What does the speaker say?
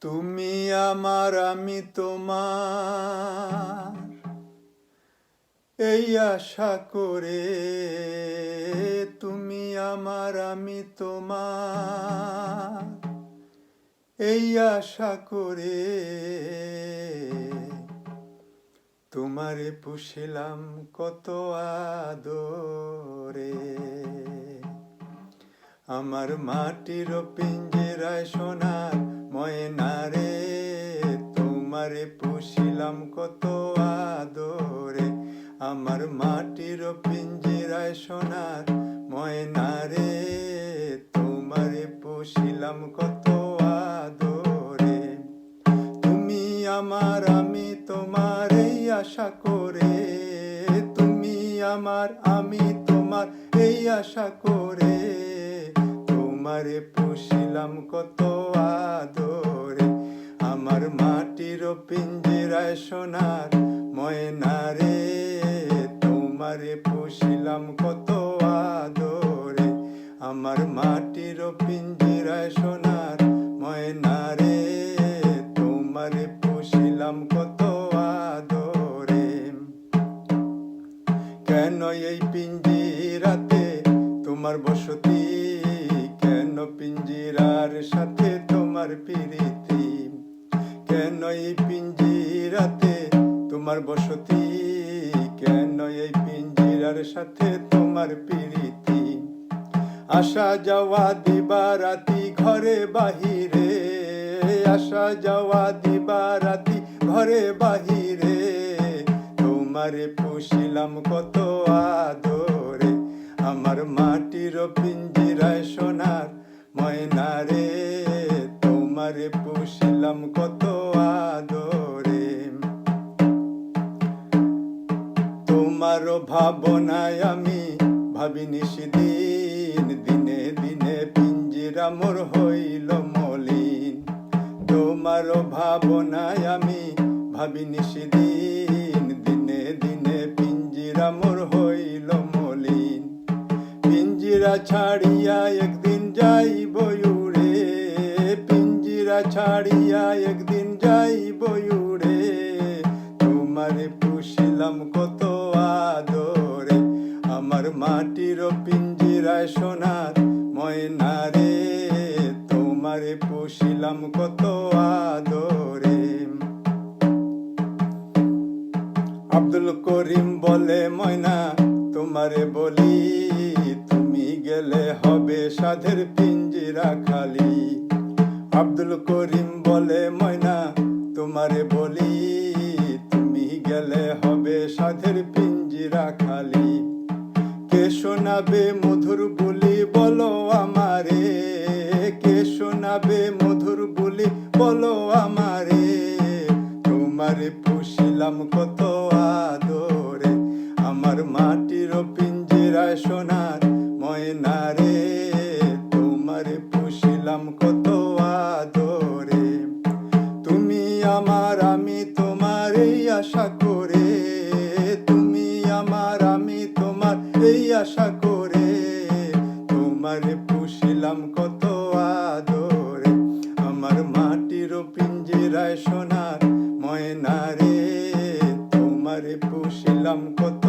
তুমি আমার আমি তোমার এই আশা করে, তুমি আমার আমি তোমার এই আশা করে, তোমারে পুষিলাম কত আদরে। আমার মাটির পিঞ্জরায় সোনার ময়না রে, তোমারে পুষিলাম কত আদরে। আমার মাটির পিঞ্জরায় সোনার ময়না রে, তোমারে পুষিলাম কত আদরে। তুমি আমার আমি তোমার এই আশা করে, তুমি আমার আমি তোমার এই আশা করে, তোমারে পুষিলাম কত আদরে। আমার মাটির পিঞ্জরায় সোনার ময়না রে, তোমারে পুষিলাম কত আদরে। আমার মাটির পিঞ্জরায় সোনার ময়না রে, তোমারে পুষিলাম কত আদরে। কেন এই পিঞ্জিরাতে তোমার বসতি, কেন পিঞ্জিরার সাথে তোমার প্রীতি, কেন এই পিঞ্জিরাতে তোমার বসতি, কেন এই পিঞ্জিরার সাথে তোমার প্রীতি। আসা যাওয়া দিবা রাতি ঘরে বাহিরে, আসা যাওয়া দিবা রাতি ঘরে বাহিরে, তোমারে পুষিলাম কত আদরে। আমার মাটির পিঞ্জরায় সোনার ময়না রে, তোমারে পুষিলাম কত আদরে। তোমার ভাবনায় আমি ভাবি নিশিদিন, দিনে দিনে পিঞ্জরা মোর হইল মলিন। তোমার ভাবনায় আমি ভাবি নিশিদিন, দিনে দিনে পিঞ্জরা মোর হইল মলিন। পিঞ্জরা ছাড়িয়া একদিন যাইব উড়ে, পিঞ্জরা ছাড়িয়া একদিন যাইব উড়ে, তোমারে পুষিলাম কত আদরে। আমার মাটির পিঞ্জরায় সোনার ময়না রে, তোমারে পুষিলাম কত আদরে। আব্দুল করিম বলে ময়না তোমারে বলি, তুমি গেলে হবে সাধের পিঞ্জরা খালি। আব্দুল করিম বলে ময়না তোমারে বলি, তুমি গেলে হবে সাধের পিঞ্জরা খালি। কে শোনাবে মধুর বুলি বলো আমারে, কে শোনাবে মধুর বুলি বলো আমারে, তোমারে পুষিলাম কত আদরে। আমার মাটির পিঞ্জরায় সোনার ময়না রে, তোমারে পুষিলাম কত আদরে। তুমি আমার আমি তোমার এই আশা করে, তুমি আমার আমি তোমার এই আশা করে, তোমারে পুষিলাম কত আদরে। আমার মাটির পিঞ্জরায় সোনার ময়না রে, তোমারে পুষিলাম কত